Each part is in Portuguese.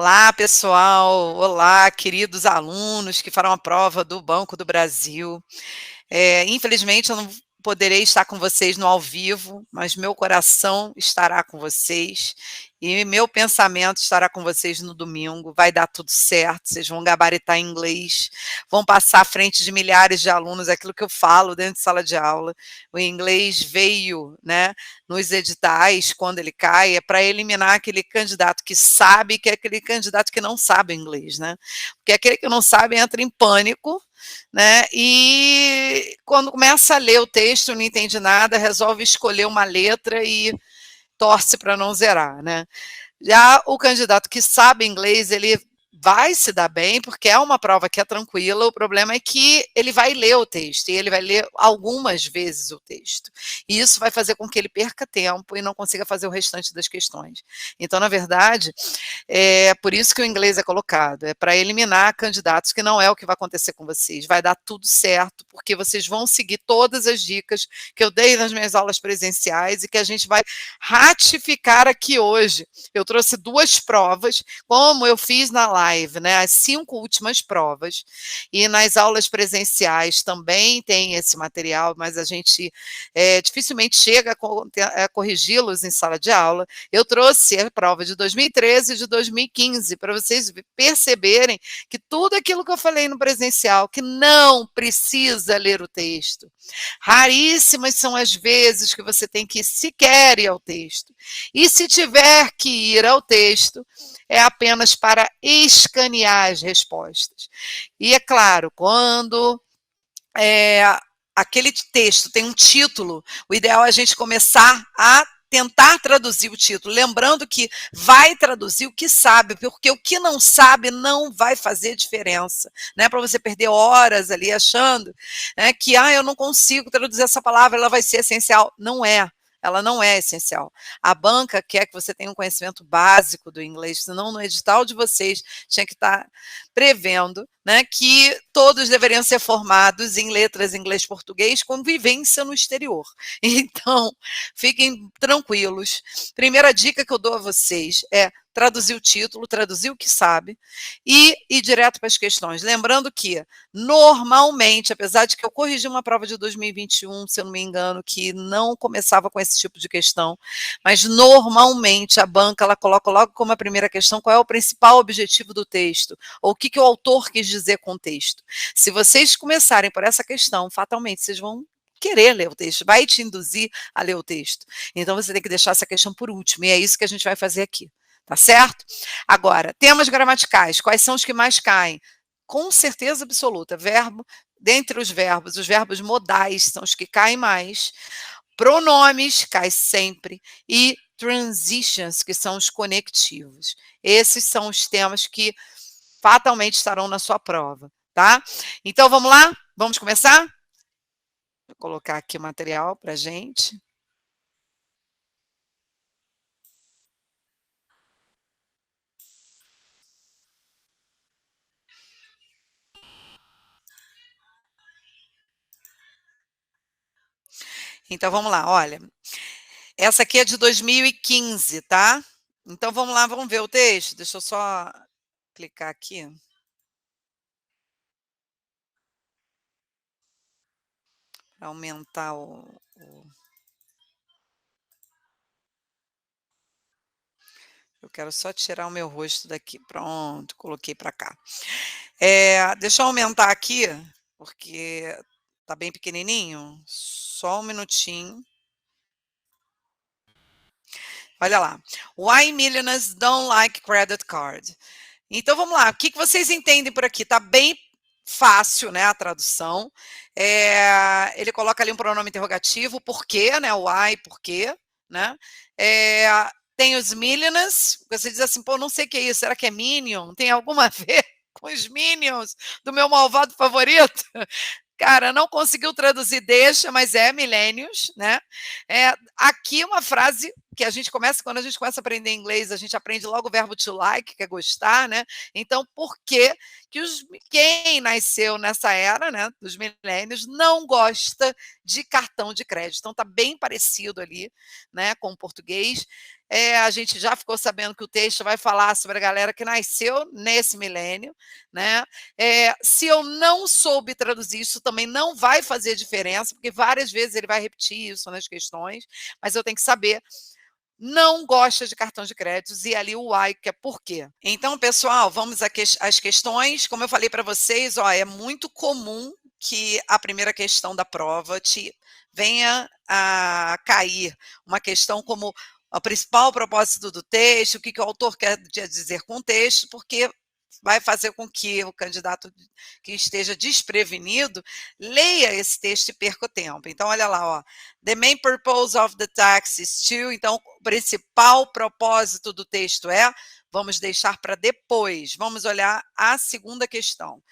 Olá, pessoal. Olá, queridos alunos que farão a prova do Banco do Brasil. Infelizmente, eu não poderei estar com vocês no ao vivo, mas meu coração estará com vocês e meu pensamento estará com vocês no domingo. Vai dar tudo certo, vocês vão gabaritar inglês, vão passar à frente de milhares de alunos, aquilo que eu falo dentro de sala de aula. O inglês veio, né, nos editais, quando ele cai, é para eliminar aquele candidato que sabe, que é aquele candidato que não sabe inglês, né? Porque aquele que não sabe entra em pânico, né? E quando começa a ler o texto, não entende nada, resolve escolher uma letra e torce para não zerar, né? Já o candidato que sabe inglês, ele vai se dar bem, porque é uma prova que é tranquila, o problema é que ele vai ler o texto, e ele vai ler algumas vezes o texto. E isso vai fazer com que ele perca tempo e não consiga fazer o restante das questões. Então, na verdade, é por isso que o inglês é colocado, é para eliminar candidatos, que não é o que vai acontecer com vocês. Vai dar tudo certo, porque vocês vão seguir todas as dicas que eu dei nas minhas aulas presenciais e que a gente vai ratificar aqui hoje. Eu trouxe 2 provas, como eu fiz na live, né, as 5 últimas provas, e nas aulas presenciais também tem esse material, mas a gente dificilmente chega a corrigi-los em sala de aula. Eu trouxe a prova de 2013 e de 2015, para vocês perceberem que tudo aquilo que eu falei no presencial, que não precisa ler o texto. Raríssimas são as vezes que você tem que sequer ir ao texto. E se tiver que ir ao texto, é apenas para escanear as respostas. E é claro, quando aquele texto tem um título, o ideal é a gente começar a tentar traduzir o título, lembrando que vai traduzir o que sabe, porque o que não sabe não vai fazer diferença, né? Para você perder horas ali achando, né, que eu não consigo traduzir essa palavra, ela vai ser essencial. Não é. Ela não é essencial. A banca quer que você tenha um conhecimento básico do inglês, senão no edital de vocês tinha que estar prevendo, né, que todos deveriam ser formados em letras inglês-português com vivência no exterior. Então, fiquem tranquilos. Primeira dica que eu dou a vocês é traduzir o título, traduzir o que sabe e ir direto para as questões. Lembrando que, normalmente, apesar de que eu corrigi uma prova de 2021, se eu não me engano, que não começava com esse tipo de questão, mas normalmente a banca ela coloca logo como a primeira questão qual é o principal objetivo do texto, ou o que o autor quis dizer com o texto. Se vocês começarem por essa questão, fatalmente vocês vão querer ler o texto, vai te induzir a ler o texto. Então você tem que deixar essa questão por último, e é isso que a gente vai fazer aqui. Tá certo? Agora, temas gramaticais, quais são os que mais caem? Com certeza absoluta, verbo, dentre os verbos modais são os que caem mais, pronomes cai sempre, e transitions, que são os conectivos. Esses são os temas que fatalmente estarão na sua prova, tá? Então, vamos lá? Vamos começar? Vou colocar aqui o material para gente. Então, vamos lá, olha. Essa aqui é de 2015, tá? Então, vamos lá, vamos ver o texto? Deixa eu só clicar aqui. Para aumentar Eu quero só tirar o meu rosto daqui. Pronto, coloquei para cá. Deixa eu aumentar aqui, porque tá bem pequenininho. Só um minutinho. Olha lá. Why millionaires don't like credit card? Então vamos lá. O que vocês entendem por aqui? Tá bem fácil, né, a tradução. Ele coloca ali um pronome interrogativo, por quê, né? Why, por quê, né? Tem os Minions, você diz assim, pô, não sei o que é isso, será que é Minion? Tem alguma a ver com os Minions do meu malvado favorito? Cara, não conseguiu traduzir deixa, mas é millennials, né? Aqui uma frase que a gente começa, quando a gente começa a aprender inglês, a gente aprende logo o verbo to like, que é gostar, né? Então, por que quem nasceu nessa era, né, dos millennials, não gosta de cartão de crédito? Então, tá bem parecido ali, né, com o português. a gente já ficou sabendo que o texto vai falar sobre a galera que nasceu nesse milênio, né? Se eu não soube traduzir, isso também não vai fazer diferença, porque várias vezes ele vai repetir isso nas questões, mas eu tenho que saber. Não gosta de cartão de créditos e ali o why, que é por quê. Então, pessoal, vamos às questões. Como eu falei para vocês, ó, é muito comum que a primeira questão da prova te venha a cair uma questão como o principal propósito do texto, o que, que o autor quer dizer com o texto, porque vai fazer com que o candidato que esteja desprevenido leia esse texto e perca o tempo. Então, olha lá, ó. The main purpose of the text is to. Então, o principal propósito do texto é. Vamos deixar para depois. Vamos olhar a segunda questão.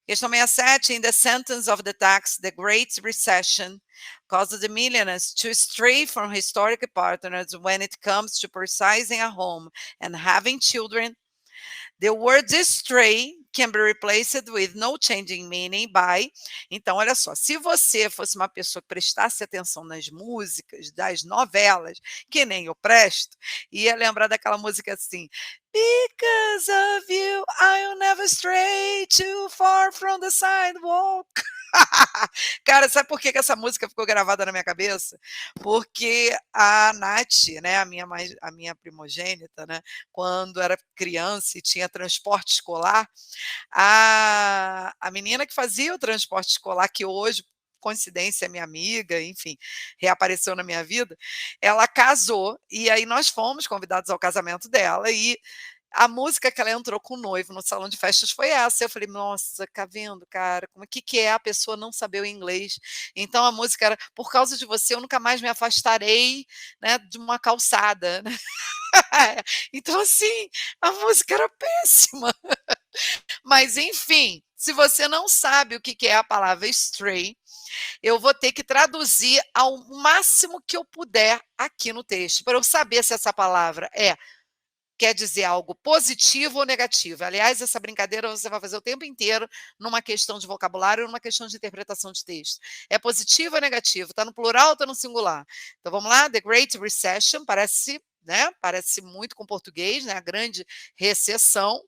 Questão 67, in the sentence of the text, the Great Recession caused the millionaires to stray from historic partners when it comes to purchasing a home and having children. The word stray can be replaced with no changing meaning by. Então, olha só, se você fosse uma pessoa que prestasse atenção nas músicas, das novelas, que nem eu presto, ia lembrar daquela música assim, Because of you, I'll never stray too far from the sidewalk. Cara, sabe por que essa música ficou gravada na minha cabeça? Porque a Nath, né, a minha primogênita, né, quando era criança e tinha transporte escolar, a menina que fazia o transporte escolar, que hoje, coincidência, é minha amiga, enfim, reapareceu na minha vida, ela casou, e aí nós fomos convidados ao casamento dela, e a música que ela entrou com o noivo no salão de festas foi essa. Eu falei: "Nossa, tá vendo, cara, como que é a pessoa não saber o inglês?". Então a música era: "Por causa de você eu nunca mais me afastarei, né, de uma calçada", né. Então assim, a música era péssima. Mas enfim, se você não sabe o que é a palavra stray, eu vou ter que traduzir ao máximo que eu puder aqui no texto, para eu saber se essa palavra quer dizer algo positivo ou negativo. Aliás, essa brincadeira você vai fazer o tempo inteiro numa questão de vocabulário, numa questão de interpretação de texto. É positivo ou negativo? Está no plural ou está no singular? Então vamos lá, The Great Recession, parece, né? Parece muito com português, né? A grande recessão.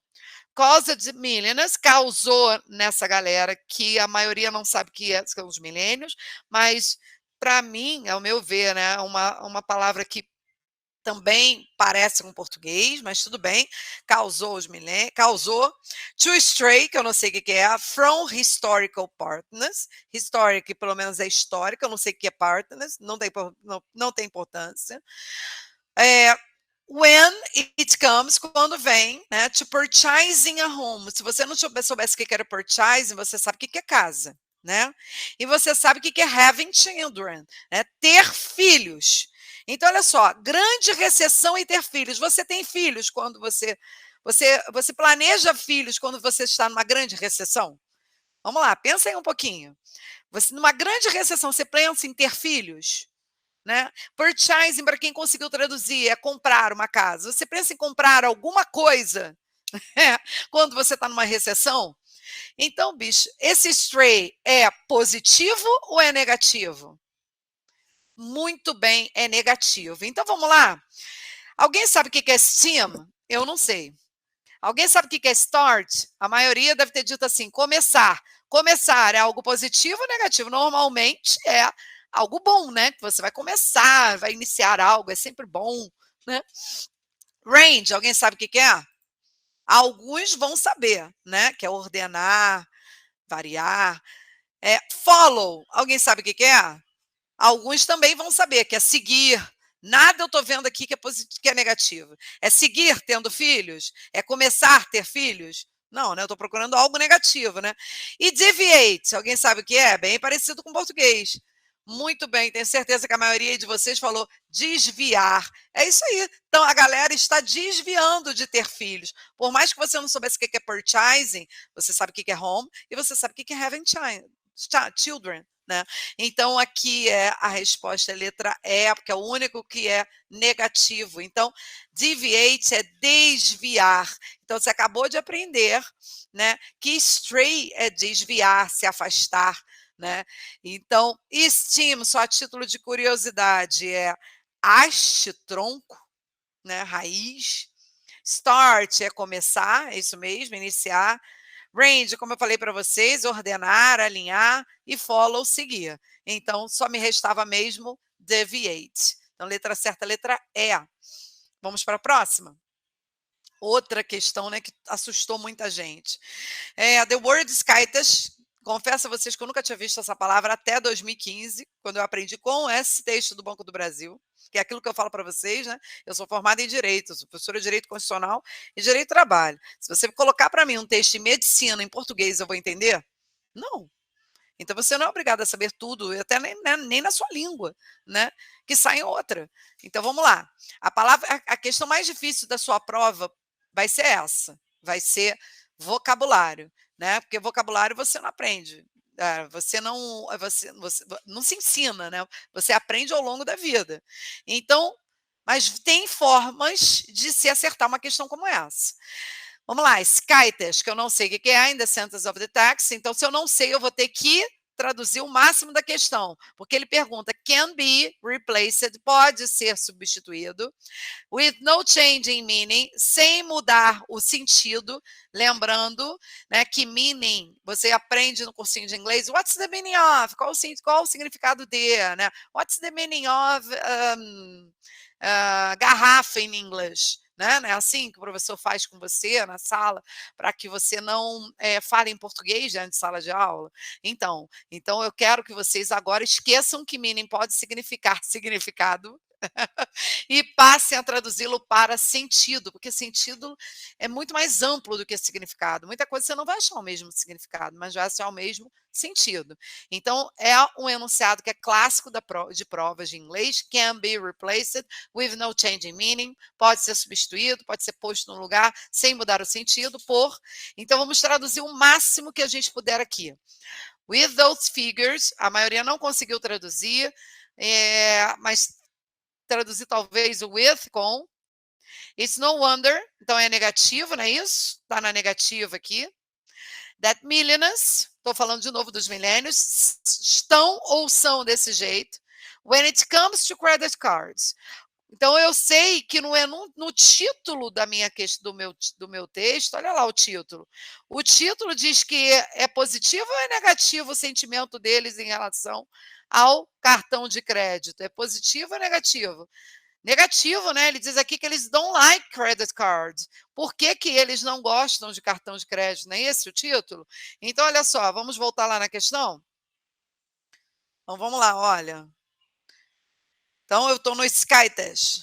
Causa de millennials, causou nessa galera que a maioria não sabe o que são os milênios, mas para mim, ao meu ver, né, uma palavra que também parece com português, mas tudo bem, causou, to stray, que eu não sei o que é, from historical partners, historic pelo menos é histórica, eu não sei o que é partners, não tem importância, when it comes, quando vem, né, to purchasing a home. Se você não soubesse o que era purchasing, você sabe o que é casa, né? E você sabe o que é having children, né? Ter filhos. Então, olha só, grande recessão em ter filhos. Você tem filhos quando você planeja filhos quando você está numa grande recessão? Vamos lá, pensa aí um pouquinho. Você numa grande recessão, você pensa em ter filhos? Né? Purchasing, para quem conseguiu traduzir, é comprar uma casa. Você pensa em comprar alguma coisa quando você está numa recessão? Então, bicho, esse stray é positivo ou é negativo? Muito bem, é negativo. Então, vamos lá. Alguém sabe o que é STEAM? Eu não sei. Alguém sabe o que é start? A maioria deve ter dito assim, começar. Começar é algo positivo ou negativo? Normalmente é algo bom, né? Que você vai começar, vai iniciar algo, é sempre bom, né? Range, alguém sabe o que é? Alguns vão saber, né? Que é ordenar, variar. Follow, alguém sabe o que é? Alguns também vão saber, que é seguir. Nada eu estou vendo aqui que que é negativo. É seguir tendo filhos? É começar a ter filhos? Não, né? Eu estou procurando algo negativo, né? E deviate, alguém sabe o que é? Bem parecido com português. Muito bem, tenho certeza que a maioria de vocês falou desviar. É isso aí. Então, a galera está desviando de ter filhos. Por mais que você não soubesse o que é purchasing, você sabe o que é home e você sabe o que é having children. Né? Então, aqui é a resposta, a letra E, porque é o único que é negativo. Então, deviate é desviar. Então, você acabou de aprender, né, que stray é desviar, se afastar. Né? Então, esteem, só a título de curiosidade, é haste, tronco. né, raiz. Start é começar, é isso mesmo, iniciar. Range, como eu falei para vocês, ordenar, alinhar, e follow, seguir. Então, só me restava mesmo deviate. Então, letra certa, letra E. Vamos para a próxima? Outra questão, né, que assustou muita gente. The word Skytas, confesso a vocês que eu nunca tinha visto essa palavra até 2015, quando eu aprendi com esse texto do Banco do Brasil, que é aquilo que eu falo para vocês, né? Eu sou formada em Direito, sou professora de Direito Constitucional e Direito do Trabalho. Se você colocar para mim um texto em medicina, em português, eu vou entender? Não. Então você não é obrigado a saber tudo, até nem na sua língua, né? Que sai em outra. Então vamos lá. A questão mais difícil da sua prova vai ser essa, vai ser vocabulário, né? Porque vocabulário você não aprende. Você não se ensina, né? Você aprende ao longo da vida. Então, mas tem formas de se acertar uma questão como essa. Vamos lá, Skytest, que eu não sei o que é, in the sentence of the text. Então, se eu não sei, eu vou ter que traduzir o máximo da questão, porque ele pergunta, can be replaced, pode ser substituído, with no change in meaning, sem mudar o sentido, lembrando, né, que meaning, você aprende no cursinho de inglês, what's the meaning of, qual o significado de, né, what's the meaning of garrafa em inglês, né? Não é assim que o professor faz com você na sala, para que você não fale em português diante de sala de aula? Então eu quero que vocês agora esqueçam que meaning pode significar significado e passem a traduzi-lo para sentido, porque sentido é muito mais amplo do que significado. Muita coisa você não vai achar o mesmo significado, mas vai achar o mesmo sentido. Então, é um enunciado que é clássico de provas de inglês, can be replaced with no change in meaning, pode ser substituído, pode ser posto no lugar, sem mudar o sentido, por. Então, vamos traduzir o máximo que a gente puder aqui. With those figures, a maioria não conseguiu traduzir, mas traduzir talvez o with com. It's no wonder, então é negativo, não é isso? Está na negativa aqui. That millennials, estou falando de novo dos milênios, estão ou são desse jeito. When it comes to credit cards. Então eu sei que não é no título do meu texto, olha lá o título. O título diz que é positivo ou é negativo o sentimento deles em relação ao cartão de crédito? É positivo ou negativo? Negativo, né? Ele diz aqui que eles don't like credit cards. Por que que eles não gostam de cartão de crédito? Não é esse o título? Então, olha só, vamos voltar lá na questão? Então, vamos lá, olha. Então, eu estou no Skytest.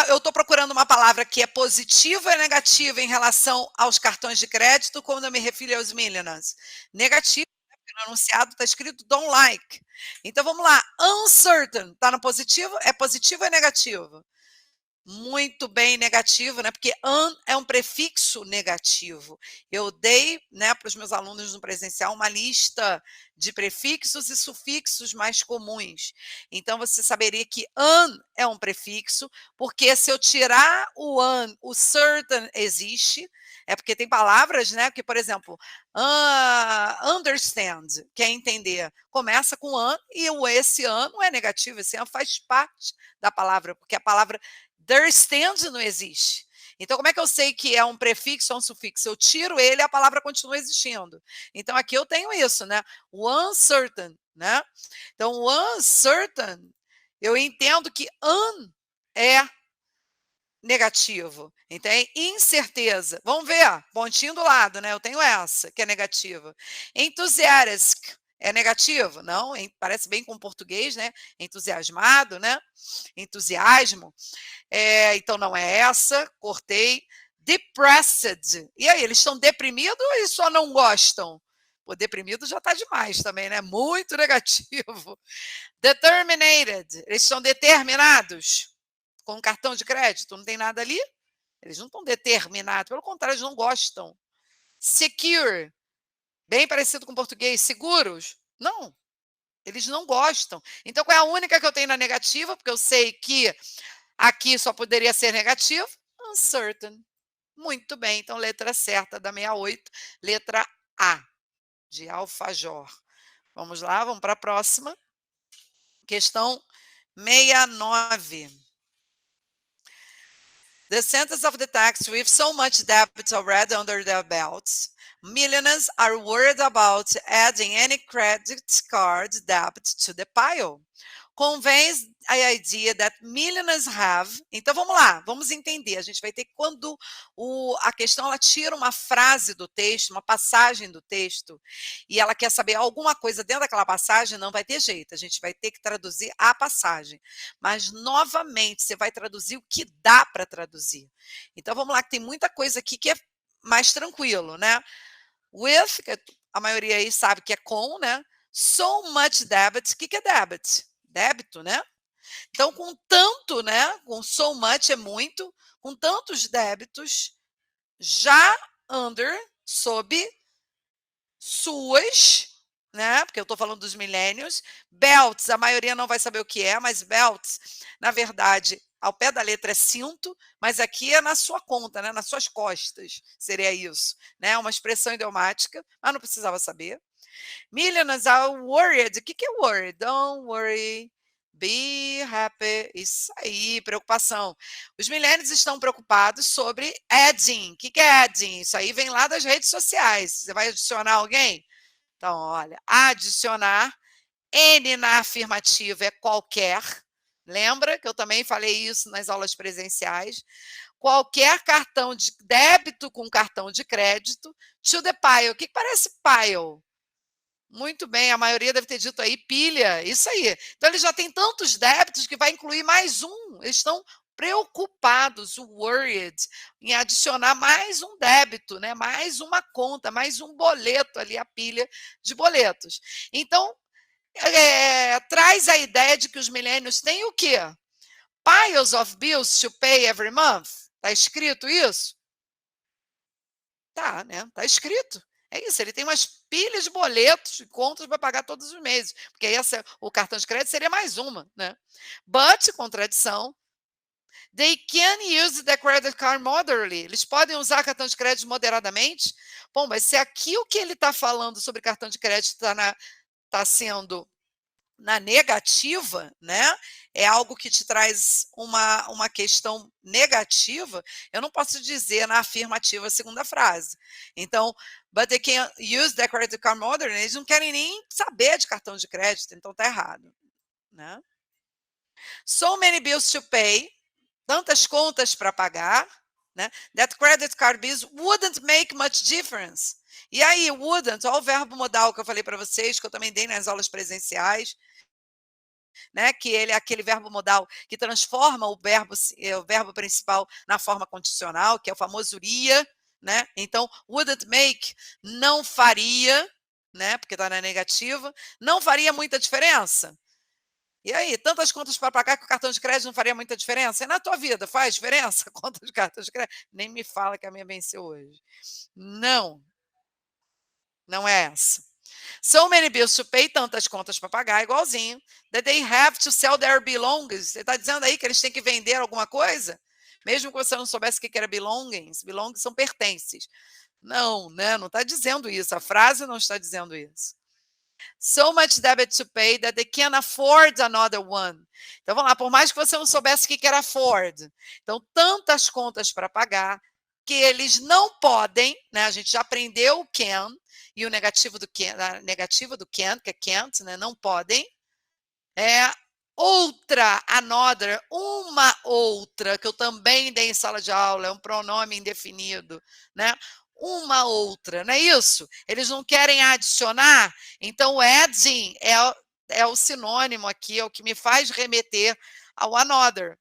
Eu estou procurando uma palavra que é positiva ou negativa em relação aos cartões de crédito quando eu me refiro aos millennials. Negativo, né? Porque no enunciado está escrito don't like. Então vamos lá, uncertain, está no positivo? É positivo ou é negativo? Muito bem, negativo, né? Porque an é um prefixo negativo. Eu dei, né, para os meus alunos no presencial uma lista de prefixos e sufixos mais comuns. Então você saberia que an é um prefixo, porque se eu tirar o an, o certain existe. É porque tem palavras, né? Que, por exemplo, understand, que é entender, começa com an e esse an não é negativo, esse an faz parte da palavra, porque a palavra there stands não existe. Então, como é que eu sei que é um prefixo ou um sufixo? Eu tiro ele e a palavra continua existindo. Então, aqui eu tenho isso, né? O uncertain, né? Então, o uncertain, eu entendo que un é negativo. Então, é incerteza. Vamos ver, pontinho do lado, né? Eu tenho essa, que é negativa. Enthusiastic é negativo? Não, parece bem com português, né? Entusiasmado, né? Entusiasmo. Então, não é essa, cortei. Depressed. E aí, eles estão deprimidos ou eles só não gostam? Pô, deprimido já está demais também, né? Muito negativo. Determinated. Eles estão determinados com cartão de crédito, não tem nada ali? Eles não estão determinados, pelo contrário, eles não gostam. Secure, bem parecido com português, seguros? Não, eles não gostam. Então, qual é a única que eu tenho na negativa? Porque eu sei que aqui só poderia ser negativo. Uncertain. Muito bem, então letra certa da 68, letra A, de alfajor. Vamos lá, vamos para a próxima. Questão 69. The sentence of the text, with so much debt already under their belts, millionaires are worried about adding any credit card debt to the pile. Conveys a idea that millionaires have. Então vamos lá, vamos entender. A gente vai ter que, quando a questão ela tira uma frase do texto, uma passagem do texto, e ela quer saber alguma coisa dentro daquela passagem, não vai ter jeito. A gente vai ter que traduzir a passagem. Mas, novamente, você vai traduzir o que dá para traduzir. Então vamos lá, que tem muita coisa aqui que é mais tranquilo, né? With, que a maioria aí sabe que é com, né? So much debt. O que é debit? Débito, né? Então, com tanto, né? Com so much é muito, com tantos débitos, já under, sob suas, né? Porque eu estou falando dos millennials, belts, a maioria não vai saber o que é, mas belts, na verdade, ao pé da letra é cinto, mas aqui é na sua conta, né? Nas suas costas, seria isso, né? Uma expressão idiomática, mas não precisava saber. Millionaires are worried. O que é worried? Don't worry. Be happy. Isso aí, preocupação. Os millennials estão preocupados sobre adding. O que é adding? Isso aí vem lá das redes sociais. Você vai adicionar alguém? Então, olha, adicionar. N na afirmativa é qualquer. Lembra que eu também falei isso nas aulas presenciais? Qualquer cartão de débito com cartão de crédito. To the pile. O que parece pile? Muito bem, a maioria deve ter dito aí pilha, isso aí. Então, eles já têm tantos débitos que vai incluir mais um. Eles estão preocupados, worried, em adicionar mais um débito, né? Mais uma conta, mais um boleto ali, a pilha de boletos. Então, traz a ideia de que os millennials têm o quê? Piles of bills to pay every month. Está escrito isso? Tá, né? Tá escrito. É isso, ele tem umas pilhas de boletos e contas para pagar todos os meses, porque aí o cartão de crédito seria mais uma, né? But, contradição, they can use the credit card moderately. Eles podem usar cartão de crédito moderadamente? Bom, mas se aqui o que ele está falando sobre cartão de crédito está sendo na negativa, né? É algo que te traz uma questão negativa, eu não posso dizer na afirmativa a segunda frase. Então, but they can use the credit card modern, eles não querem nem saber de cartão de crédito, então tá errado, né? So many bills to pay, tantas contas para pagar, né? That credit card bills wouldn't make much difference. E aí, wouldn't, olha o verbo modal que eu falei para vocês, que eu também dei nas aulas presenciais, né, que ele é aquele verbo modal que transforma o verbo principal na forma condicional, que é o famoso iria, né? Então, wouldn't make, não faria, né, porque está na negativa, não faria muita diferença. E aí, tantas contas para pagar que o cartão de crédito não faria muita diferença? E na tua vida, faz diferença? Conta de cartão de crédito? Nem me fala que a minha venceu hoje. Não, não é essa. So many bills to pay, tantas contas para pagar, igualzinho. That they have to sell their belongings. Você está dizendo aí que eles têm que vender alguma coisa? Mesmo que você não soubesse o que era belongings. Belongings são pertences. Não, né? Não está dizendo isso. A frase não está dizendo isso. So much debt to pay that they can't afford another one. Então, vamos lá. Por mais que você não soubesse o que era afford. Então, tantas contas para pagar que eles não podem, né? A gente já aprendeu o can, e o negativo do can, a negativa do can, que é can't, né? Não podem. Outra, another, uma outra, que eu também dei em sala de aula, é um pronome indefinido, né? Uma outra, não é isso? Eles não querem adicionar, então o adding é o sinônimo aqui, é o que me faz remeter ao another.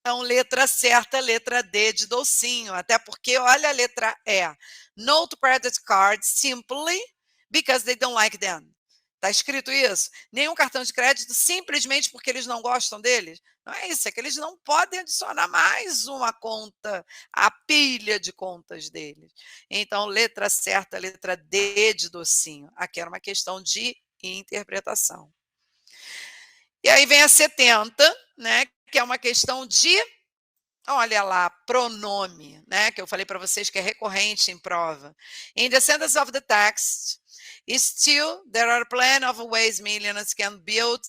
Então, letra certa, letra D de docinho, até porque, olha a letra E. No to credit card simply because they don't like them. Está escrito isso? Nenhum cartão de crédito simplesmente porque eles não gostam deles? Não é isso, é que eles não podem adicionar mais uma conta à pilha de contas deles. Então, letra certa, letra D de docinho. Aqui era uma questão de interpretação. E aí vem a 70, né, que é uma questão de, olha lá, pronome, né, que eu falei para vocês que é recorrente em prova. In the sentence of the text, still there are plenty of ways millionaires can build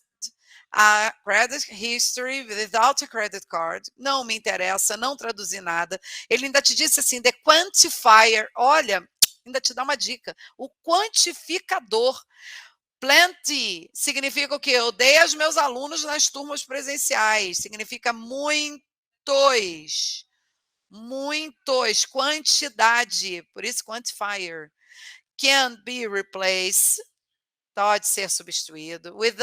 A credit history without a credit card. Não me interessa, não traduzi nada. Ele ainda te disse assim, the quantifier. Olha, ainda te dá uma dica. O quantificador. Plenty significa o quê? Eu dei aos meus alunos nas turmas presenciais. Significa muitos. Muitos. Quantidade. Por isso, quantifier. Can be replaced. Pode ser substituído. With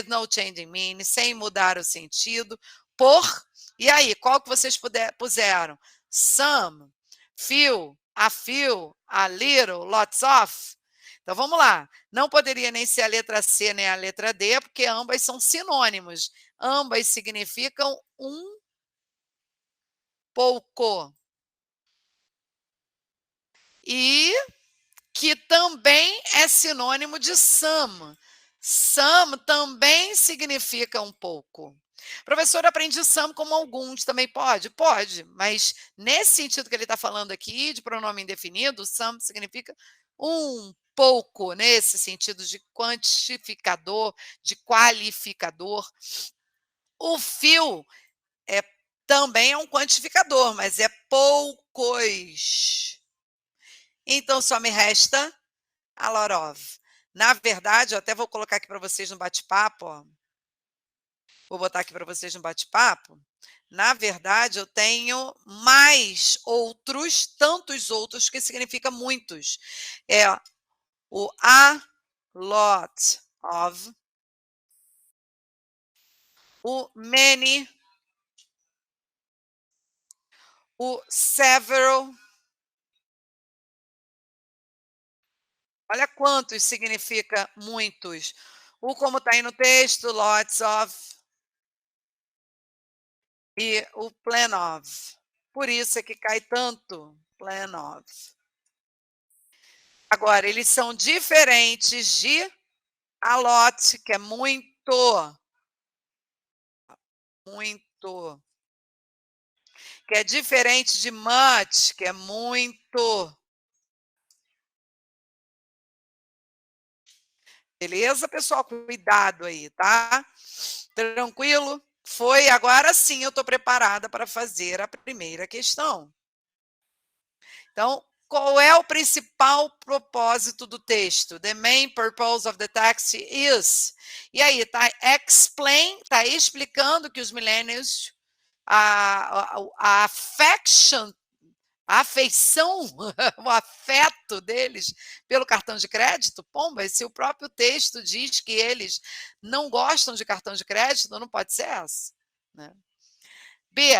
no changing meaning. Sem mudar o sentido. Por. E aí, qual que vocês puseram? Some. Few. A little. Lots of. Então vamos lá. Não poderia nem ser a letra C nem a letra D, porque ambas são sinônimos. Ambas significam um pouco. E que também é sinônimo de some. Some também significa um pouco. Professor, aprendi some como alguns, também pode? Pode, mas nesse sentido que ele está falando aqui, de pronome indefinido, some significa um pouco, nesse sentido de quantificador, de qualificador. O few também é um quantificador, mas é poucos. Então, só me resta a lot of. Na verdade, eu até vou colocar aqui para vocês no bate-papo. Vou botar aqui para vocês no bate-papo. Na verdade, eu tenho mais outros, tantos outros, que significa muitos. É o a lot of, o many, o several. Olha quantos significa muitos. O como está aí no texto, lots of, e o plan of. Por isso é que cai tanto, plan of. Agora, eles são diferentes de a lot, que é muito. Muito. Que é diferente de much, que é muito. Beleza, pessoal? Cuidado aí, tá? Tranquilo? Foi, agora sim eu estou preparada para fazer a primeira questão. Então, qual é o principal propósito do texto? The main purpose of the text is. E aí, tá explain, tá explicando que os millennials, a affection, a afeição, o afeto deles pelo cartão de crédito, pomba, se o próprio texto diz que eles não gostam de cartão de crédito, não pode ser essa, né? B,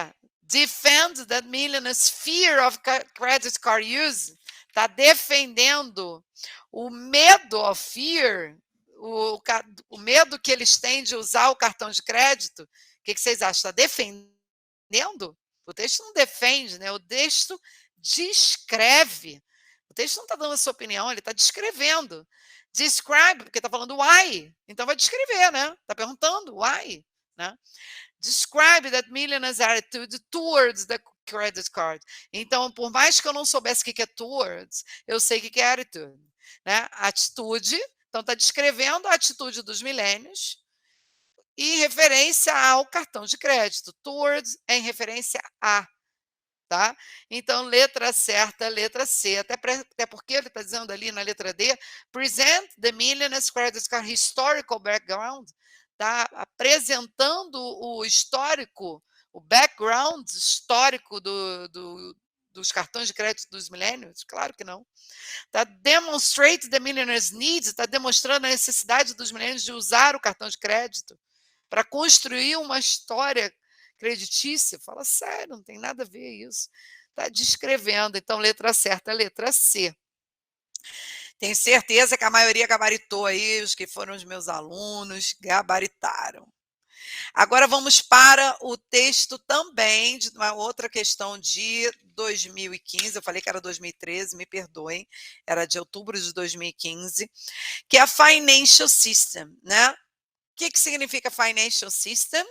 defend that millionaires' fear of credit card use. Está defendendo o medo of fear, o medo que eles têm de usar o cartão de crédito. O que vocês acham? Está defendendo? O texto não defende, né? O texto descreve. O texto não está dando a sua opinião, ele está descrevendo. Describe, porque está falando why. Então vai descrever, né? Está perguntando why, né? Describe that millionaire's attitude towards the credit card. Então, por mais que eu não soubesse o que é towards, eu sei o que é attitude, né? Atitude, então está descrevendo a atitude dos milênios em referência ao cartão de crédito. Towards é em referência a, tá? Então, letra certa, letra C. Até porque ele está dizendo ali na letra D, present the millionaire's credit card historical background. Tá apresentando o histórico, o background histórico dos cartões de crédito dos millennials? Claro que não. Tá demonstrate the millionaire's needs, está demonstrando a necessidade dos millennials de usar o cartão de crédito para construir uma história creditícia. Fala sério, não tem nada a ver isso. Está descrevendo. Então, letra certa, letra C. Tenho certeza que a maioria gabaritou aí, os que foram os meus alunos, gabaritaram. Agora vamos para o texto também de uma outra questão de 2015, eu falei que era 2013, me perdoem, era de outubro de 2015, que é a Financial System, né? O que significa Financial System?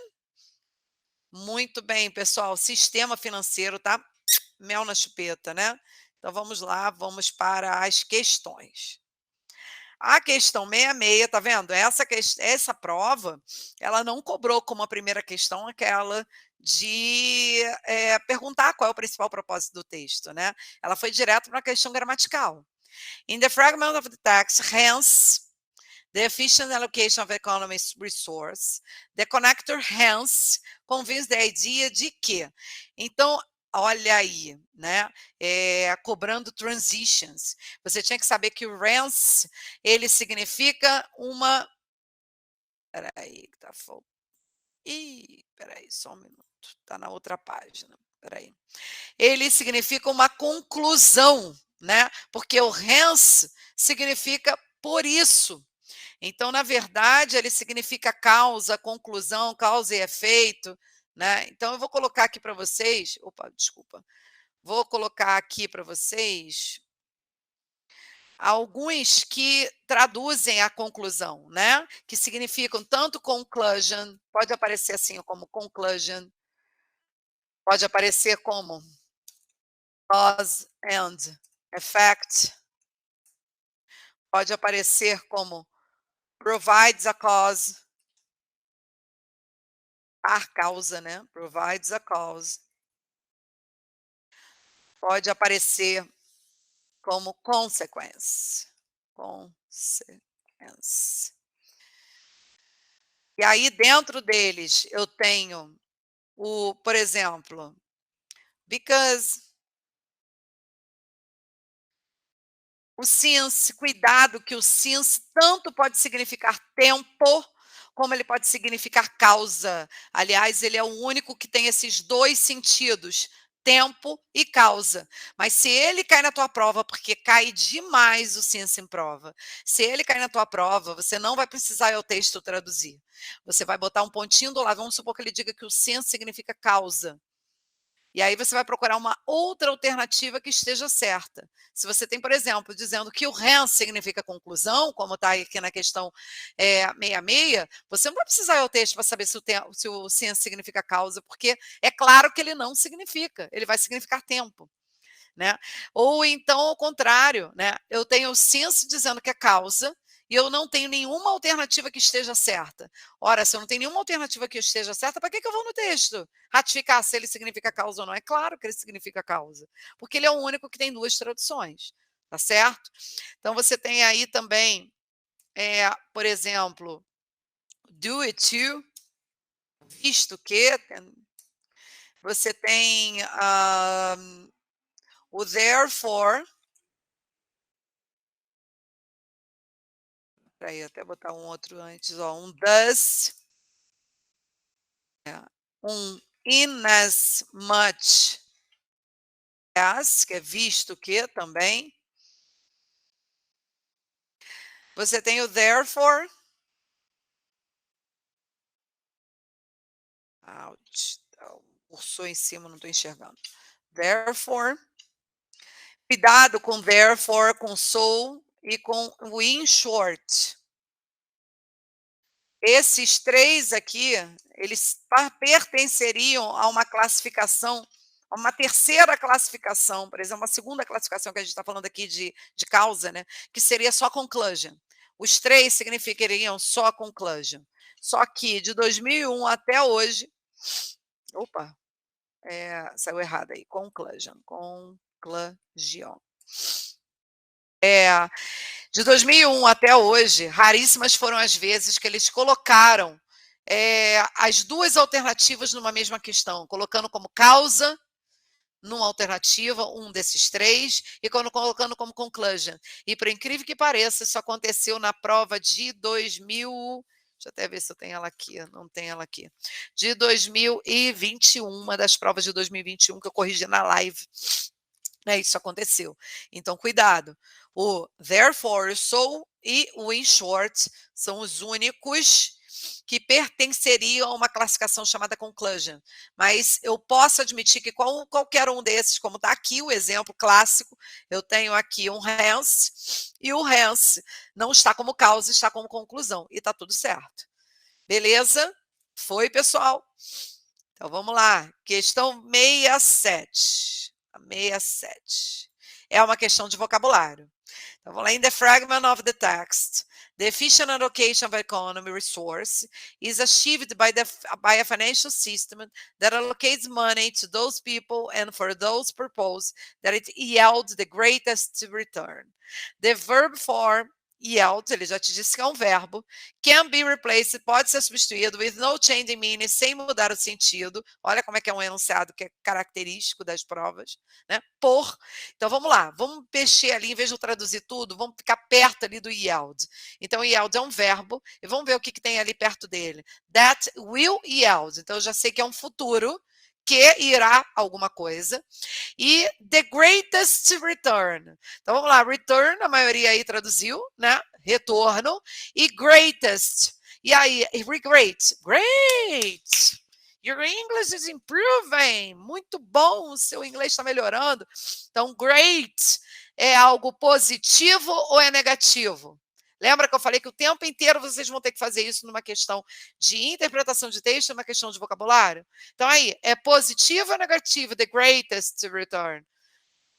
Muito bem, pessoal, sistema financeiro, tá? Mel na chupeta, né? Então vamos lá, vamos para as questões. A questão 66, tá vendo? Essa prova, ela não cobrou como a primeira questão aquela de, perguntar qual é o principal propósito do texto, né. Ela foi direto para a questão gramatical. In the fragment of the text, hence, the efficient allocation of economy's resource, the connector hence conveys the idea de que. Então, olha aí, né, cobrando transitions. Você tinha que saber que o hence, ele significa uma espera aí que tá fal espera aí só um minuto, tá na outra página, espera aí. Ele significa uma conclusão, né, porque o hence significa por isso. Então, na verdade, ele significa causa, conclusão, causa e efeito, né. Então eu vou colocar aqui para vocês opa, desculpa. Vou colocar aqui para vocês alguns que traduzem a conclusão, né, que significam tanto conclusion, pode aparecer assim como conclusion, pode aparecer como cause and effect, pode aparecer como provides a cause, a causa, né, provides a cause. Pode aparecer como consequence, consequence. E aí dentro deles eu tenho por exemplo, because o since, cuidado que o since tanto pode significar tempo, como ele pode significar causa. Aliás, ele é o único que tem esses 2 sentidos, tempo e causa. Mas se ele cai na tua prova, porque cai demais o since em prova, se ele cai na tua prova, você não vai precisar ir ao texto traduzir. Você vai botar um pontinho do lado, vamos supor que ele diga que o since significa causa. E aí você vai procurar uma outra alternativa que esteja certa. Se você tem, por exemplo, dizendo que o hence significa conclusão, como está aqui na questão 66, você não vai precisar ir ao texto para saber se o since significa causa, porque é claro que ele não significa, ele vai significar tempo. Né? Ou então, ao contrário, né? Eu tenho o since dizendo que é causa, e eu não tenho nenhuma alternativa que esteja certa. Ora, se eu não tenho nenhuma alternativa que esteja certa, para que eu vou no texto? Ratificar se ele significa causa ou não? É claro que ele significa causa, porque ele é o único que tem 2 traduções, tá certo? Então você tem aí também, por exemplo, due to, visto que, você tem o therefore. Espera aí, até botar um outro antes, ó, um thus, um inasmuch as, que é visto que também. Você tem o therefore. Ouch, cursor em cima, não estou enxergando. Therefore. Cuidado com therefore, com so e com o in short. Esses 3 aqui, eles pertenceriam a uma classificação, a uma terceira classificação, por exemplo, uma segunda classificação que a gente está falando aqui de causa, né, que seria só conclusion. Os 3 significariam só conclusion. Só que de 2001 até hoje, opa, saiu errado aí, conclusion. De 2001 até hoje, raríssimas foram as vezes que eles colocaram as 2 alternativas numa mesma questão, colocando como causa numa alternativa, um desses 3, e colocando como conclusion. E por incrível que pareça, isso aconteceu na prova de 2000, deixa eu até ver se eu tenho ela aqui, não tem ela aqui, de 2021, uma das provas de 2021 que eu corrigi na live. Isso aconteceu. Então, cuidado. O therefore, so e o in short são os únicos que pertenceriam a uma classificação chamada conclusion. Mas eu posso admitir que qualquer um desses, como está aqui o exemplo clássico, eu tenho aqui um hence, e o hence não está como causa, está como conclusão. E está tudo certo. Beleza? Foi, pessoal? Então, vamos lá. Questão 67. 67. É uma questão de vocabulário. Então, vamos lá. In the fragment of the text, the efficient allocation of economy resource is achieved by a financial system that allocates money to those people and for those purposes that it yields the greatest return. The verb form yield, ele já te disse que é um verbo, can be replaced, pode ser substituído with no change in meaning, sem mudar o sentido. Olha como é que é um enunciado que é característico das provas, né? Por. Então vamos lá, vamos mexer ali, em vez de eu traduzir tudo, vamos ficar perto ali do yield. Então yield é um verbo, e vamos ver o que tem ali perto dele. That will yield. Então eu já sei que é um futuro que irá alguma coisa. E the greatest return. Então vamos lá, return, a maioria aí traduziu, né? Retorno. E greatest. E aí, great. Great! Your English is improving. Muito bom, o seu inglês está melhorando. Então, great é algo positivo ou é negativo? Lembra que eu falei que o tempo inteiro vocês vão ter que fazer isso numa questão de interpretação de texto, numa questão de vocabulário? Então, aí, é positivo ou negativo? The greatest return.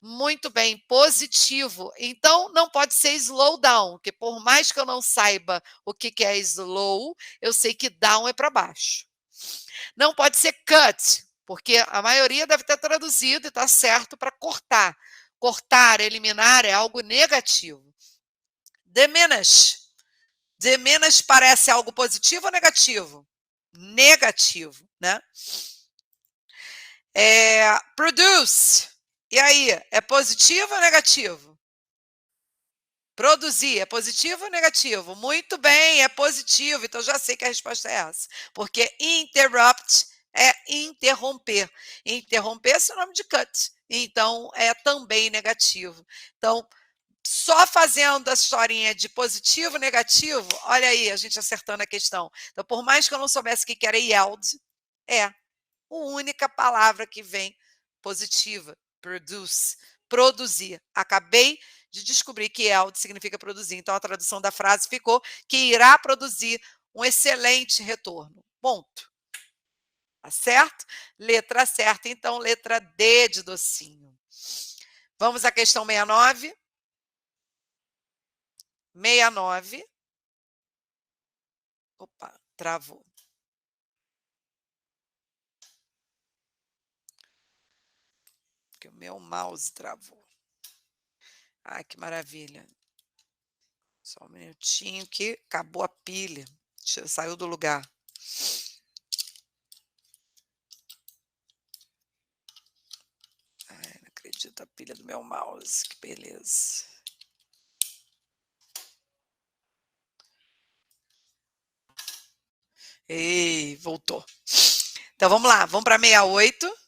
Muito bem, positivo. Então, não pode ser slow down, porque por mais que eu não saiba o que é slow, eu sei que down é para baixo. Não pode ser cut, porque a maioria deve ter traduzido e está certo para cortar. Cortar, eliminar é algo negativo. Diminish. Diminish parece algo positivo ou negativo? Negativo, né? Produce. E aí, é positivo ou negativo? Produzir, é positivo ou negativo? Muito bem, é positivo. Então, já sei que a resposta é essa. Porque interrupt é interromper. Interromper é sinônimo de cut. Então, é também negativo. Então, só fazendo a historinha de positivo e negativo, olha aí, a gente acertando a questão. Então, por mais que eu não soubesse o que era yield, é a única palavra que vem positiva, produce, produzir. Acabei de descobrir que yield significa produzir. Então, a tradução da frase ficou que irá produzir um excelente retorno. Ponto. Tá certo? Letra certa. Então, letra D de docinho. Vamos à questão 69. 69. Opa, travou. Porque o meu mouse travou. Ai, que maravilha. Só um minutinho que acabou a pilha. Saiu do lugar. Ai, não acredito, a pilha do meu mouse. Que beleza. Ei, voltou. Então, vamos lá. Vamos para 68.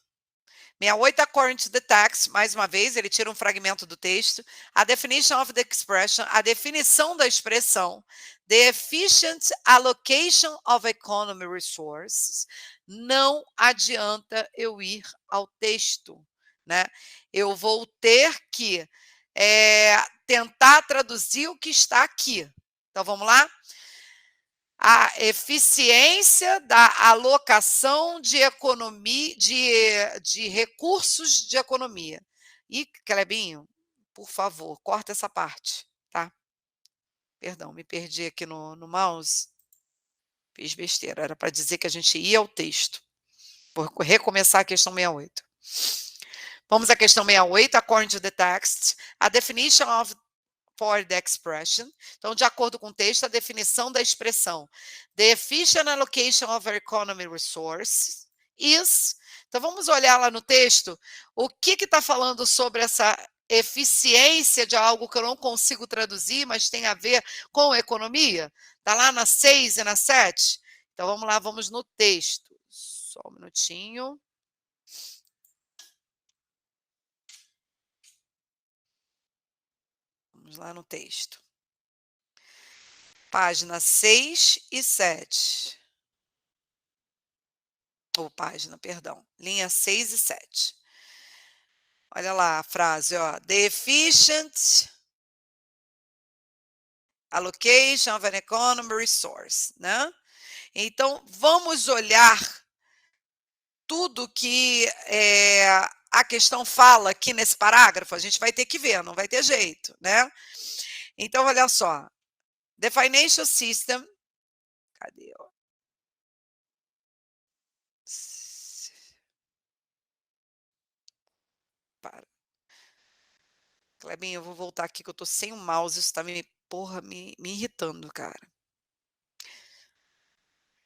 68, according to the text, mais uma vez, ele tira um fragmento do texto. A definition of the expression, a definição da expressão, the efficient allocation of economy resources, não adianta eu ir ao texto, né? Eu vou ter que tentar traduzir o que está aqui. Então, vamos lá? A eficiência da alocação de economia, de recursos de economia. E, Clebinho, por favor, corta essa parte, tá? Perdão, me perdi aqui no mouse. Fiz besteira, era para dizer que a gente ia ao texto. Vou recomeçar a questão 68. Vamos à questão 68, according to the text. A definition of for the expression. Então, de acordo com o texto, a definição da expressão the efficient allocation of our economy resources is. Então, vamos olhar lá no texto o que está falando sobre essa eficiência de algo que eu não consigo traduzir, mas tem a ver com economia. Está lá na 6 e na 7. Então, vamos lá, vamos no texto. Só um minutinho. Vamos lá no texto. Página 6 e 7. Ou página, perdão. Linha 6 e 7. Olha lá a frase, ó. The efficient allocation of an economy resource, né? Então, vamos olhar tudo que a questão fala aqui nesse parágrafo? A gente vai ter que ver, não vai ter jeito, né? Então, olha só. The financial system... Cadê? Para. Clebinho, eu vou voltar aqui que eu tô sem o mouse, isso tá me irritando, cara.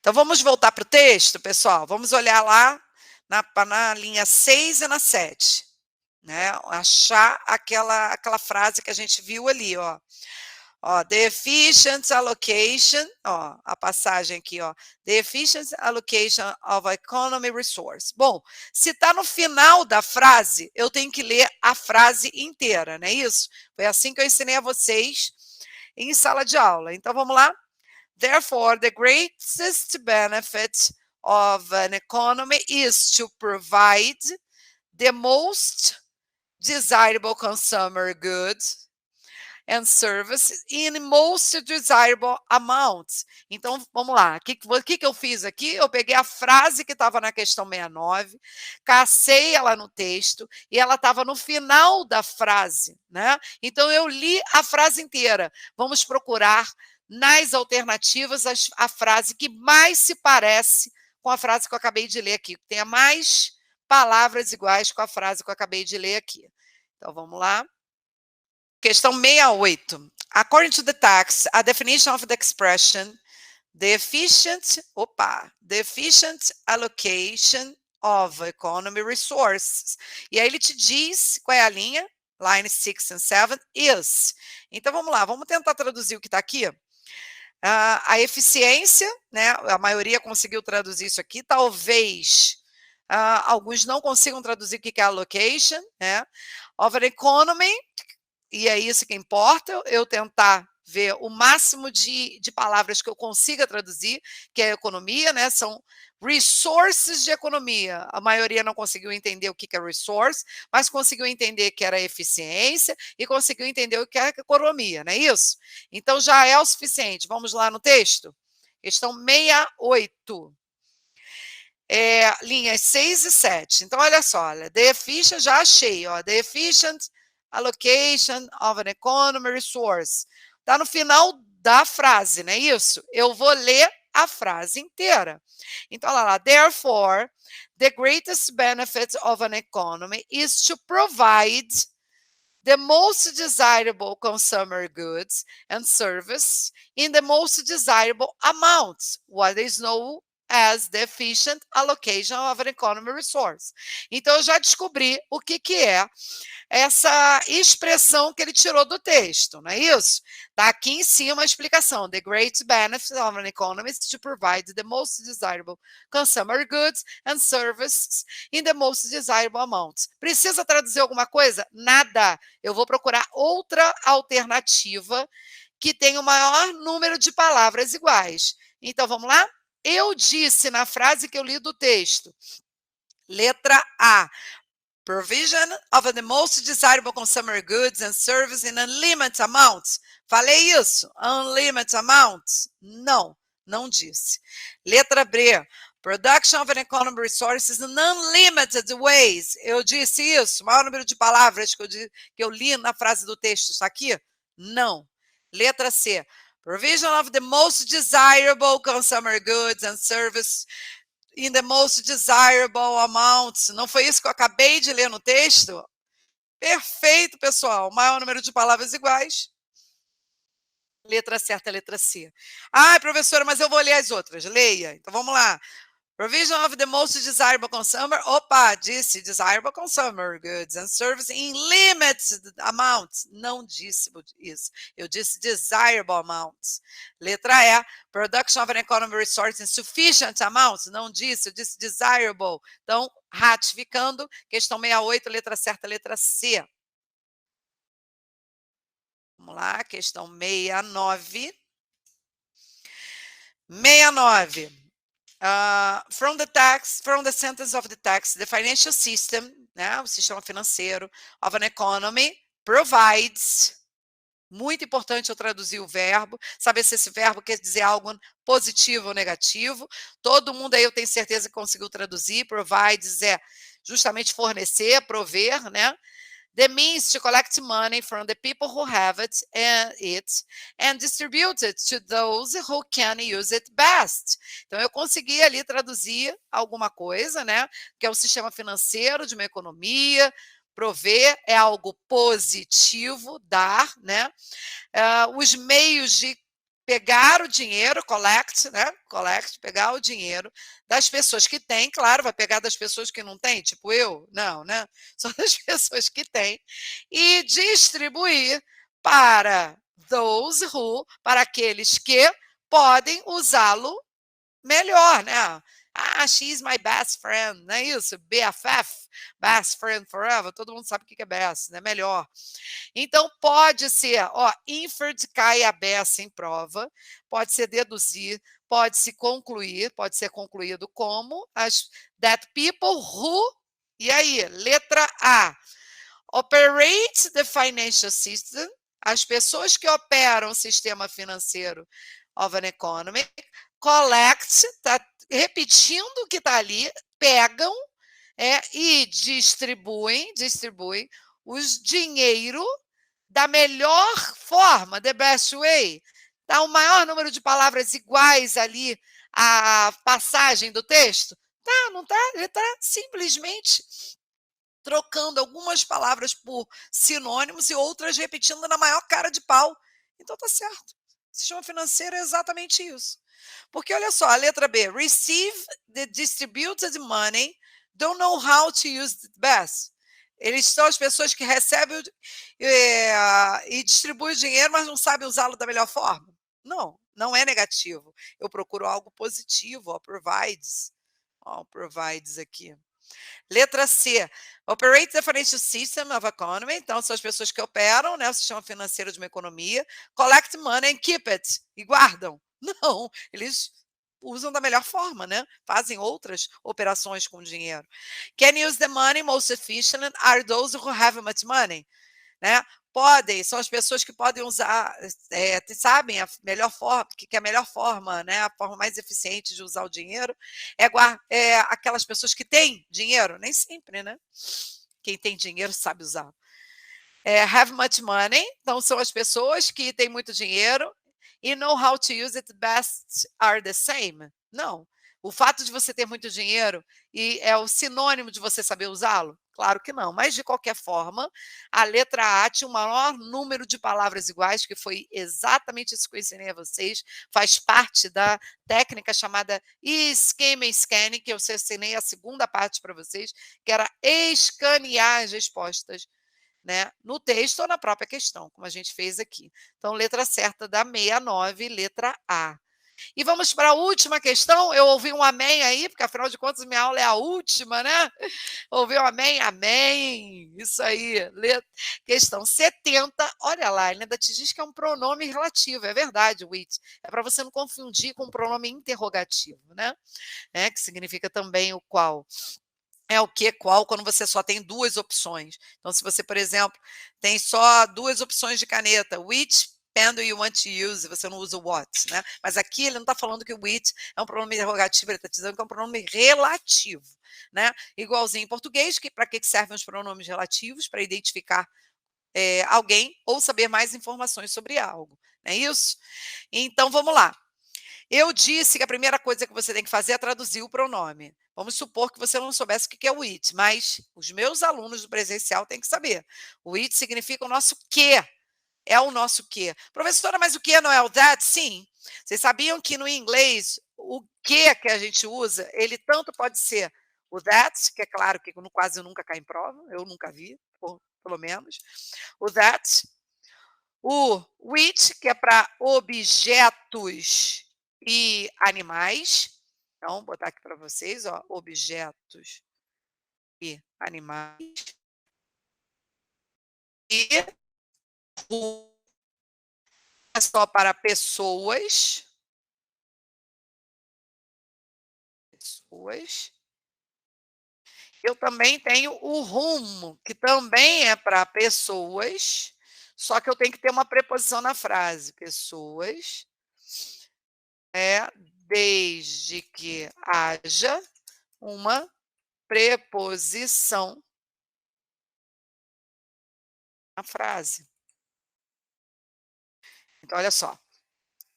Então, vamos voltar para o texto, pessoal? Vamos olhar lá na linha 6 e na 7. Né? Achar aquela frase que a gente viu ali, ó. Ó, the efficient allocation, ó, a passagem aqui, ó. The efficient allocation of economy resource. Bom, se está no final da frase, eu tenho que ler a frase inteira, não é isso? Foi assim que eu ensinei a vocês em sala de aula. Então, vamos lá? Therefore, the greatest benefit of an economy is to provide the most desirable consumer goods and services in most desirable amounts. Então, vamos lá. O que eu fiz aqui? Eu peguei a frase que estava na questão 69, cacei ela no texto e ela estava no final da frase, né? Então, eu li a frase inteira. Vamos procurar nas alternativas a frase que mais se parece com a frase que eu acabei de ler aqui, que tenha mais palavras iguais com a frase que eu acabei de ler aqui. Então, vamos lá. Questão 68. According to the text, a definition of the expression, the efficient allocation of economy resources. E aí ele te diz qual é a linha, line 6 and 7, is. Então, vamos lá, vamos tentar traduzir o que está aqui. A eficiência, né? A maioria conseguiu traduzir isso aqui, talvez alguns não consigam traduzir o que é allocation, né? Of an economy, e é isso que importa, eu tentar ver o máximo de palavras que eu consiga traduzir, que é economia, né? São resources de economia. A maioria não conseguiu entender o que é resource, mas conseguiu entender que era eficiência e conseguiu entender o que é economia, não é isso? Então já é o suficiente. Vamos lá no texto? Questão 68. Linhas 6 e 7. Então, olha só, the efficient, já achei, ó, the efficient allocation of an economy resource. Está no final da frase, não é isso? Eu vou ler a frase inteira. Então, olha lá, therefore, the greatest benefit of an economy is to provide the most desirable consumer goods and service in the most desirable amounts, what is known as the efficient allocation of an economy resource. Então, eu já descobri o que é essa expressão que ele tirou do texto, não é isso? Está aqui em cima a explicação. The great benefit of an economy is to provide the most desirable consumer goods and services in the most desirable amounts. Precisa traduzir alguma coisa? Nada. Eu vou procurar outra alternativa que tenha o maior número de palavras iguais. Então, vamos lá? Eu disse na frase que eu li do texto, letra A, provision of the most desirable consumer goods and services in unlimited amounts. Falei isso? Unlimited amounts? Não, não disse. Letra B, production of an economy resources in unlimited ways. Eu disse isso? O maior número de palavras que eu li na frase do texto está aqui? Não. Letra C, provision of the most desirable consumer goods and services in the most desirable amounts. Não foi isso que eu acabei de ler no texto? Perfeito, pessoal. Maior número de palavras iguais. Letra certa, letra C. Ah, professora, mas eu vou ler as outras. Leia. Então, vamos lá. Provision of the most desirable consumer. Opa, disse desirable consumer goods and services in limited amounts. Não disse isso. Eu disse desirable amounts. Letra E. Production of an economy resource in sufficient amounts. Não disse, eu disse desirable. Então, ratificando, questão 68, letra certa, letra C. Vamos lá, questão 69. 69. From the sentence of the text, the financial system, né, o sistema financeiro of an economy provides, Muito importante eu traduzir o verbo, saber se esse verbo quer dizer algo positivo ou negativo. Todo mundo aí eu tenho certeza que conseguiu traduzir. Provides é justamente fornecer, prover, né? The means to collect money from the people who have it and distribute it to those who can use it best. Então eu consegui ali traduzir alguma coisa, né? Que é o sistema financeiro de uma economia. Prover é algo positivo, dar, né? Os meios de pegar o dinheiro, collect, né? Collect, pegar o dinheiro das pessoas que têm, claro, vai pegar das pessoas que não têm, tipo eu, não, né? Só das pessoas que têm, e distribuir para those who, para aqueles que podem usá-lo melhor, né? Ah, she's my best friend, não é isso? BFF, best friend forever, todo mundo sabe o que é best, né? Melhor. Então, pode ser, ó, inferred cai a beça em prova, pode ser deduzir, pode se concluir, pode ser concluído como that people who, e aí, letra A, operate the financial system, as pessoas que operam o sistema financeiro of an economy, collect, tá repetindo o que está ali, pegam e distribuem os dinheiro da melhor forma, the best way, dá o maior número de palavras iguais ali à passagem do texto? Tá, não tá? Ele está simplesmente trocando algumas palavras por sinônimos e outras repetindo na maior cara de pau. Então tá certo. Sistema financeiro é exatamente isso. Porque olha só, a letra B, receive the distributed money, don't know how to use it best. Eles são as pessoas que recebem e distribuem o dinheiro, mas não sabem usá-lo da melhor forma. Não, não é negativo. Eu procuro algo positivo, ó, provides. Ó, provides aqui. Letra C, operate the financial system of economy. Então, são as pessoas que operam, né, o sistema financeiro de uma economia. Collect money and keep it. E guardam. Não, eles usam da melhor forma, né? Fazem outras operações com dinheiro. Can use the money most efficiently are those who have much money, né? Podem, são as pessoas que podem usar, sabem a melhor forma, que a melhor forma, né, a forma mais eficiente de usar o dinheiro é aquelas pessoas que têm dinheiro, nem sempre, né? Quem tem dinheiro sabe usar. Have much money, então são as pessoas que têm muito dinheiro e know how to use it best are the same. Não. O fato de você ter muito dinheiro e é o sinônimo de você saber usá-lo? Claro que não, mas de qualquer forma, a letra A tinha o maior número de palavras iguais, que foi exatamente isso que eu ensinei a vocês, faz parte da técnica chamada schema scanning, que eu ensinei a segunda parte para vocês, que era escanear as respostas, né, no texto ou na própria questão, como a gente fez aqui. Então, letra certa da 69, letra A. E vamos para a última questão. Eu ouvi um amém aí, porque afinal de contas minha aula é a última, né? Ouviu um amém? Amém. Isso aí. Questão 70. Olha lá, ele ainda te diz que é um pronome relativo. É verdade, Wit. É para você não confundir com o pronome interrogativo, né? Que significa também o qual. É o que, qual, quando você só tem duas opções. Então, se você, por exemplo, tem só duas opções de caneta, which pen do you want to use? Você não usa o what, né? Mas aqui ele não está falando que o which é um pronome interrogativo, ele está dizendo que é um pronome relativo, né? Igualzinho em português, que para que servem os pronomes relativos? Para identificar alguém ou saber mais informações sobre algo, não é isso? Então, vamos lá. Eu disse que a primeira coisa que você tem que fazer é traduzir o pronome. Vamos supor que você não soubesse o que é o it, mas os meus alunos do presencial têm que saber. O it significa o nosso que. É o nosso que. Professora, mas o que não é o that? Sim. Vocês sabiam que no inglês o que a gente usa, ele tanto pode ser o that, que é claro que quase nunca cai em prova, eu nunca vi, pelo menos. O that, o which, que é para objetos e animais. Então, vou botar aqui para vocês, ó, objetos e animais. E o é só para pessoas. Pessoas. Eu também tenho o rumo, que também é para pessoas, Só que eu tenho que ter uma preposição na frase. Pessoas, é, desde que haja uma preposição na frase. Então, olha só.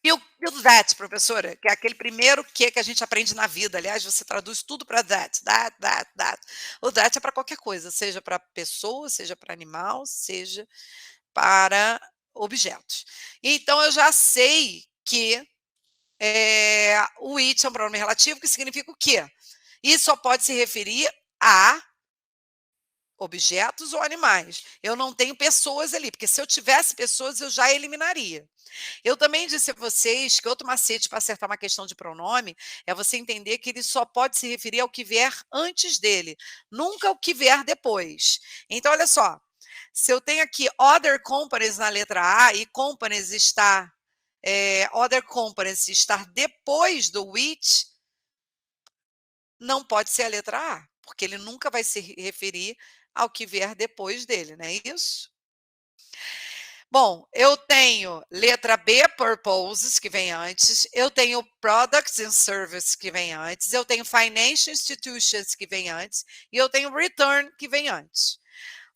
E o that, professora, que é aquele primeiro que a gente aprende na vida. Aliás, você traduz tudo para that. O that é para qualquer coisa, seja para pessoa, seja para animal, seja para objetos. Então, eu já sei que o it é um pronome relativo, que significa o quê? Isso só pode se referir a objetos ou animais. Eu não tenho pessoas ali, porque se eu tivesse pessoas, eu já eliminaria. Eu também disse a vocês que outro macete para acertar uma questão de pronome é você entender que ele só pode se referir ao que vier antes dele, nunca o que vier depois. Então, olha só, se eu tenho aqui other companies na letra A e companies está, other companies estar depois do which, não pode ser a letra A, porque ele nunca vai se referir ao que vier depois dele, não é isso? Bom, eu tenho letra B, purposes, que vem antes, eu tenho products and services, que vem antes, eu tenho financial institutions, que vem antes, e eu tenho return, que vem antes.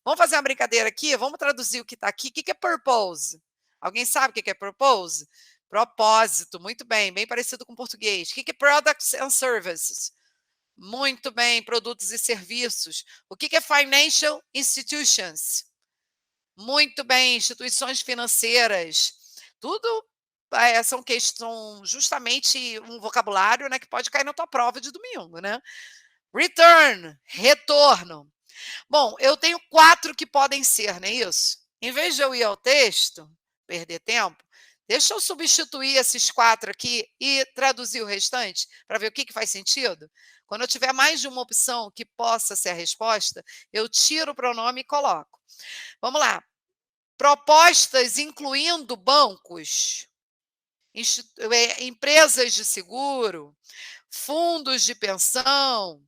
Vamos fazer uma brincadeira aqui? Vamos traduzir o que está aqui. O que é purpose? Alguém sabe o que é purpose? Propósito, muito bem, bem parecido com português. O que é products and services? Muito bem, produtos e serviços. O que é financial institutions? Muito bem, instituições financeiras. Tudo são justamente um vocabulário, né, que pode cair na tua prova de domingo, né? Return, retorno. Bom, eu tenho 4 que podem ser, não é isso? Em vez de eu ir ao texto, perder tempo, deixa eu substituir esses 4 aqui e traduzir o restante para ver o que faz sentido. Quando eu tiver mais de uma opção que possa ser a resposta, eu tiro o pronome e coloco. Vamos lá. Propostas incluindo bancos, empresas de seguro, fundos de pensão.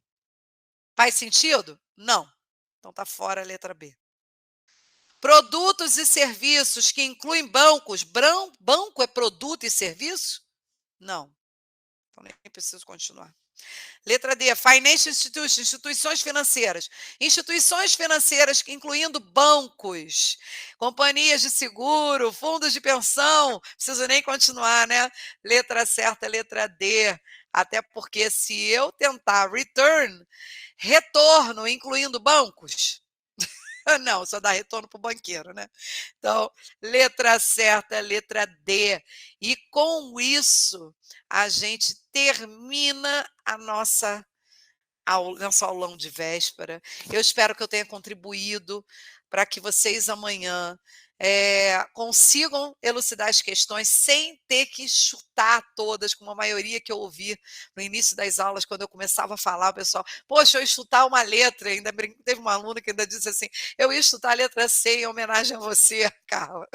Faz sentido? Não. Então está fora a letra B. Produtos e serviços que incluem bancos. Banco é produto e serviço? Não. Então nem preciso continuar. Letra D, financial institutions, instituições financeiras. Instituições financeiras, incluindo bancos, companhias de seguro, fundos de pensão. Preciso nem continuar, né? Letra certa, letra D. Até porque se eu tentar return, retorno, incluindo bancos, não, só dá retorno para o banqueiro, né? Então, letra certa, letra D. E com isso, a gente termina a nosso aulão de véspera. Eu espero que eu tenha contribuído para que vocês amanhã consigam elucidar as questões sem ter que chutar todas, como a maioria que eu ouvi no início das aulas, quando eu começava a falar, o pessoal, poxa, eu ia chutar uma letra, ainda teve uma aluna que ainda disse assim, eu ia chutar a letra C em homenagem a você, Carla.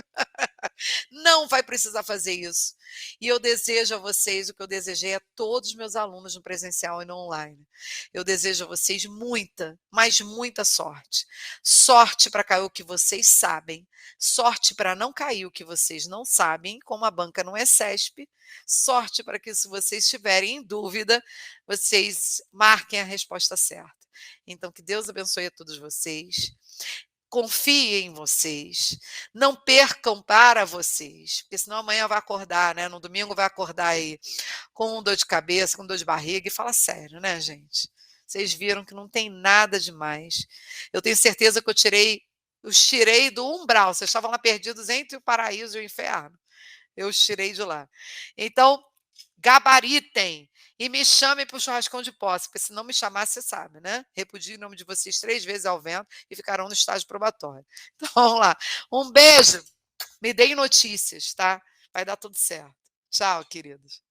Não vai precisar fazer isso. E eu desejo a vocês o que eu desejei a todos os meus alunos no presencial e no online. Eu desejo a vocês muita, mas muita sorte. Sorte para cair o que vocês sabem, sorte para não cair o que vocês não sabem, como a banca não é CESP, sorte para que, se vocês estiverem em dúvida, vocês marquem a resposta certa. Então, que Deus abençoe a todos vocês. Confiem em vocês, não percam para vocês, porque senão amanhã vai acordar, né? No domingo vai acordar aí com dor de cabeça, com dor de barriga, e fala sério, né, gente? Vocês viram que não tem nada demais. Eu tenho certeza que os tirei do umbral, vocês estavam lá perdidos entre o paraíso e o inferno. Eu os tirei de lá. Então, gabaritem e me chamem para o churrascão de posse, porque se não me chamar, você sabe, né? Repudio em nome de vocês 3 vezes ao vento e ficarão no estágio probatório. Então, vamos lá. Um beijo. Me deem notícias, tá? Vai dar tudo certo. Tchau, queridos.